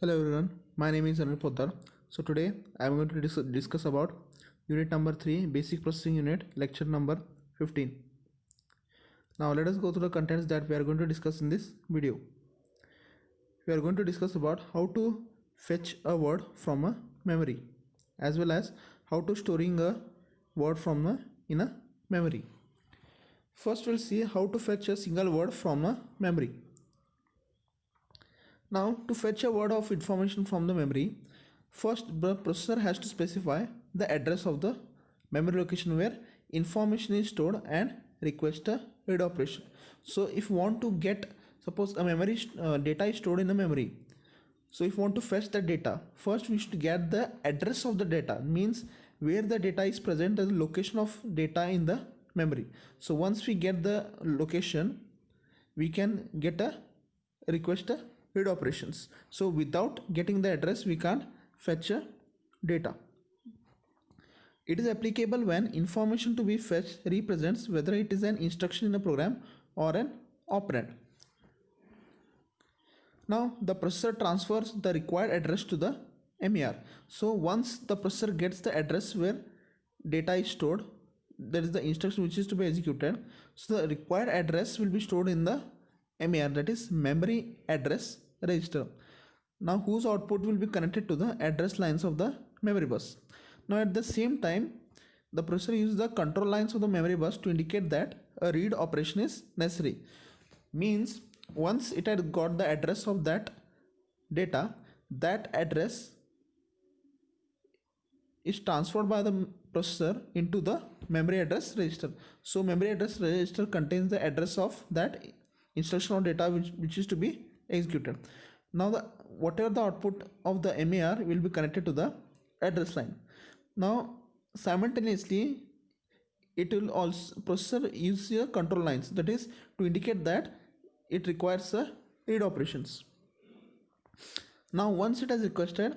Hello everyone, my name is Anil Poddar. So today I am going to discuss about unit number 3, basic processing unit, lecture number 15. Now let us go through the contents that we are going to discuss in this video. We are going to discuss about how to fetch a word from a memory as well as how to storing a word in a memory. First we'll see how to fetch a single word from a memory. Now, to fetch a word of information from the memory, first the processor has to specify the address of the memory location where information is stored and request a read operation. So, if you want to get, suppose a memory data is stored in a memory. So, if you want to fetch the data, first we should get the address of the data, means where the data is present, the location of data in the memory. So, once we get the location, we can get a request a read operations. So without getting the address we can't fetch a data. It is applicable when information to be fetched represents whether it is an instruction in a program or an operand. Now the processor transfers the required address to the MER. So once the processor gets the address where data is stored, that is the instruction which is to be executed, so the required address will be stored in the MER, that is memory address register. Now whose output will be connected to the address lines of the memory bus. Now at the same time the processor uses the control lines of the memory bus to indicate that a read operation is necessary. Means once it had got the address of that data, that address is transferred by the processor into the memory address register. So memory address register contains the address of that instruction or data which is to be executed. Now the whatever the output of the MER will be connected to the address line. Now simultaneously it will also processor use your control lines, that is to indicate that it requires a read operations. Now once it has requested,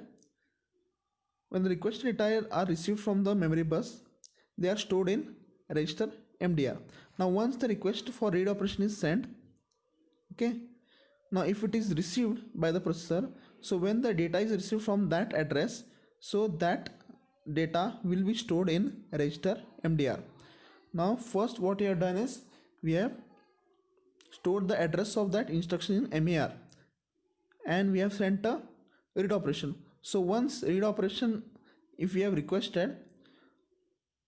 when the requested data are received from the memory bus, they are stored in register MDR. Now once the request for read operation is sent, okay, now if it is received by the processor, so when the data is received from that address, so that data will be stored in register MDR. Now first what we have done is we have stored the address of that instruction in MER and we have sent a read operation. So once read operation, if we have requested,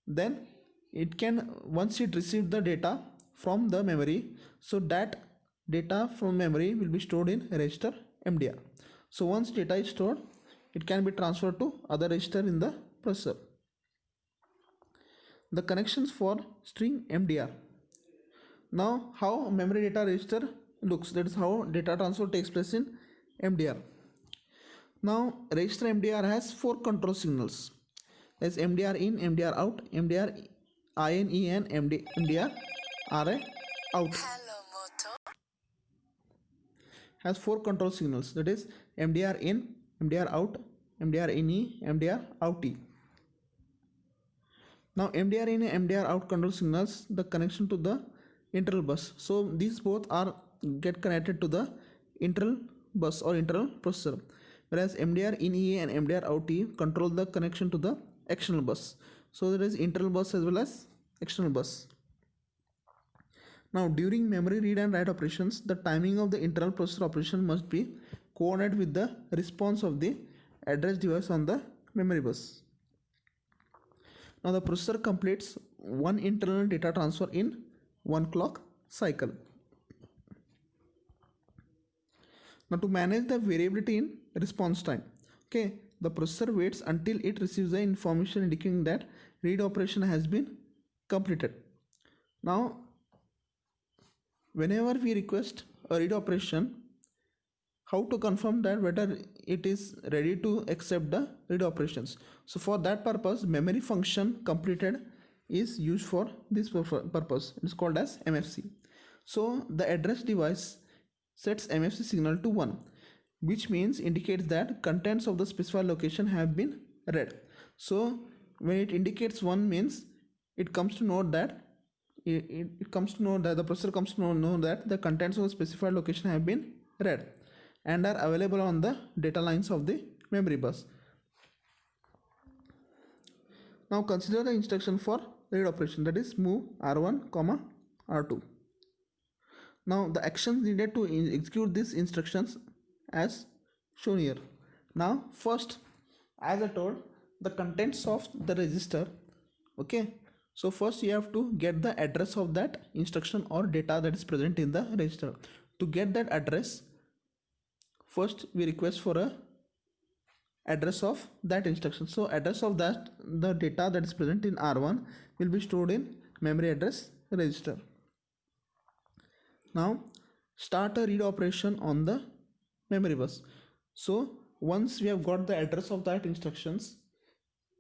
then it can, once it received the data from the memory, so that data from memory will be stored in register MDR. So once data is stored, it can be transferred to other register in the processor. The connections for string MDR. Now how memory data register looks, that is how data transfer takes place in MDR. Now register MDR has 4 control signals. As MDR in, MDR out, MDR IN, EN, MDR RA out. Has 4 control signals, that is MDR in, MDR out, MDR in E, MDR out E. Now MDR in and MDR out control signals the connection to the internal bus. So these both are get connected to the internal bus or internal processor, whereas MDR in E and MDR out E control the connection to the external bus. So there is internal bus as well as external bus. Now during memory read and write operations, the timing of the internal processor operation must be coordinated with the response of the address device on the memory bus. Now the processor completes one internal data transfer in one clock cycle. Now to manage the variability in response time, okay, the processor waits until it receives the information indicating that read operation has been completed. Now whenever we request a read operation, how to confirm that whether it is ready to accept the read operations. So for that purpose, memory function completed is used for this purpose. It is called as MFC. So the address device sets MFC signal to 1, which means indicates that contents of the specified location have been read. So when it indicates 1 means it comes to know that the processor comes to know that the contents of the specified location have been read. and are available on the data lines of the memory bus. Now consider the instruction for read operation, that is move R1, R2. Now the actions needed to execute these instructions as shown here. Now first, as I told, the contents of the register. Okay, so first you have to get the address of that instruction or data that is present in the register. To get that address, first we request for a address of that instruction. So address of that, the data that is present in R1 will be stored in memory address register. Now start a read operation on the memory bus. So once we have got the address of that instructions,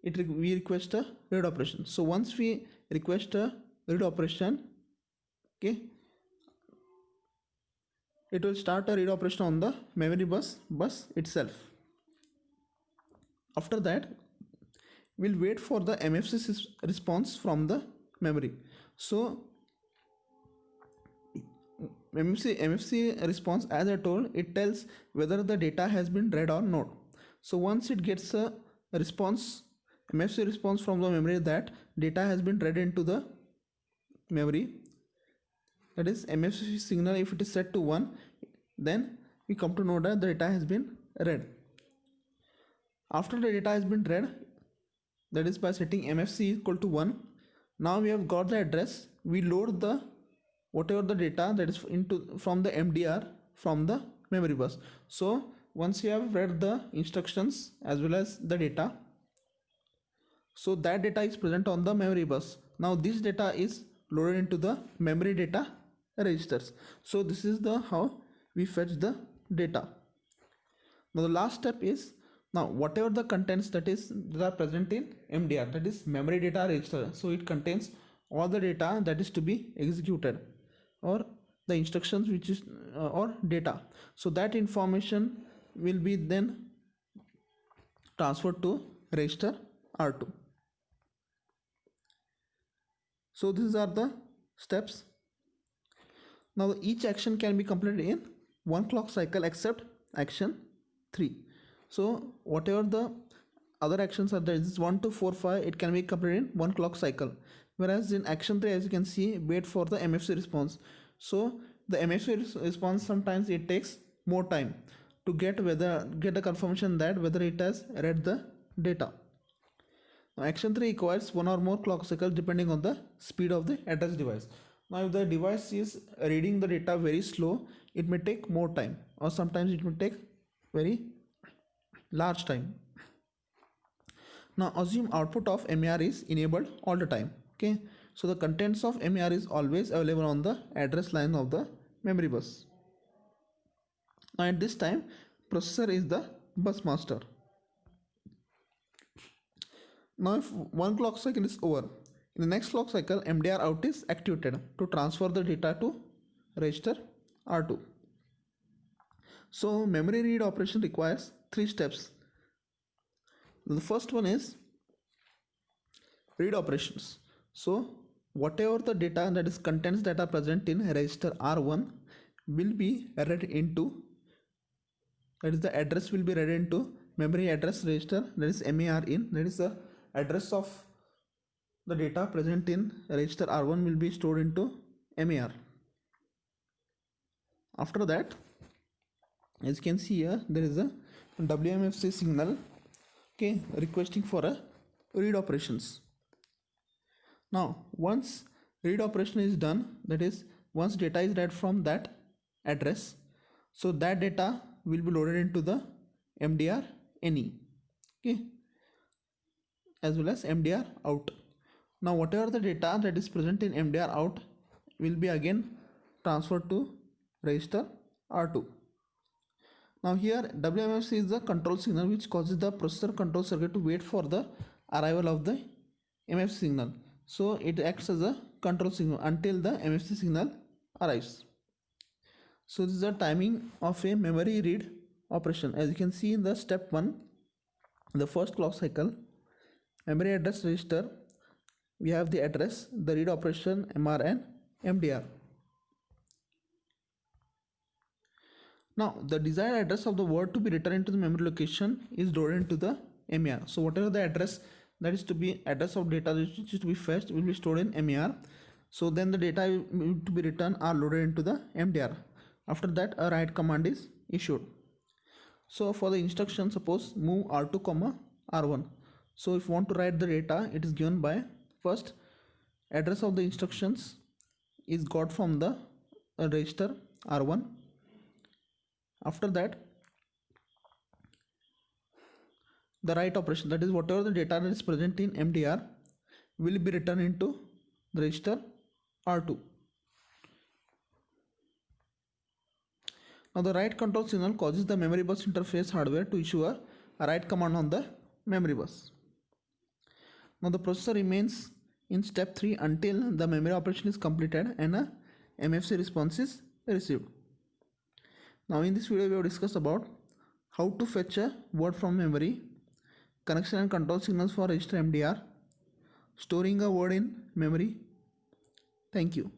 we request a read operation. So once we request a read operation, okay, it will start a read operation on the memory bus itself. After that, we'll wait for the MFC response from the memory. So MFC response, as I told, it tells whether the data has been read or not. So once it gets a response, MFC response from the memory that data has been read into the memory, that is MFC signal, if it is set to 1, then we come to know that the data has been read. After the data has been read, that is by setting MFC equal to 1, now we have got the address. We load the whatever the data that is into from the MDR from the memory bus. So once you have read the instructions as well as the data, so that data is present on the memory bus. Now this data is loaded into the memory data registers. So this is the how we fetch the data. Now the last step is, now whatever the contents that are present in MDR, that is memory data register, so it contains all the data that is to be executed, or the instructions which is or data. So that information will be then transferred to register R2. So these are the steps. Now each action can be completed in one clock cycle except action 3. So whatever the other actions are there, this is 1 to 4, 5, it can be completed in one clock cycle. Whereas in action 3, as you can see, wait for the MFC response. So the MFC response, sometimes it takes more time to get a confirmation that whether it has read the data. Now action 3 requires one or more clock cycles depending on the speed of the address device. Now if the device is reading the data very slow, it may take more time, or sometimes it may take very large time. Now assume output of MER is enabled all the time. Okay, so the contents of MER is always available on the address line of the memory bus. Now at this time, processor is the bus master. Now if one clock cycle is over, in the next clock cycle MDR out is activated to transfer the data to register R2. So memory read operation requires 3 steps. The first one is read operations. So whatever the data, that is contents that are present in register R1, will be read into, that is the address will be read into memory address register, that is MER in, that is the address of the data present in register R1 will be stored into MER. After that, as you can see here, there is a WMFC signal, okay, requesting for a read operations. Now once read operation is done, that is once data is read from that address, so that data will be loaded into the MDR NE, okay, as well as MDR out. Now whatever the data that is present in MDR out will be again transferred to register R2. Now here WMFC is the control signal which causes the processor control circuit to wait for the arrival of the MFC signal. So it acts as a control signal until the MFC signal arrives. So this is the timing of a memory read operation. As you can see in the step 1, the first clock cycle, memory address register, we have the address, the read operation, MR and MDR. Now the desired address of the word to be written into the memory location is loaded into the MER. So whatever the address that is to be address of data which is to be fetched will be stored in MER. So then the data to be written are loaded into the MDR. After that a write command is issued. So for the instruction, suppose move R2 comma R1. So if you want to write the data, it is given by first address of the instructions is got from the register R1. After that the write operation, that is whatever the data that is present in MDR will be written into the register R2. Now the write control signal causes the memory bus interface hardware to issue a write command on the memory bus. Now the processor remains in step 3 until the memory operation is completed and a MFC response is received. Now in this video we have discussed about how to fetch a word from memory, connection and control signals for register MDR, storing a word in memory. Thank you.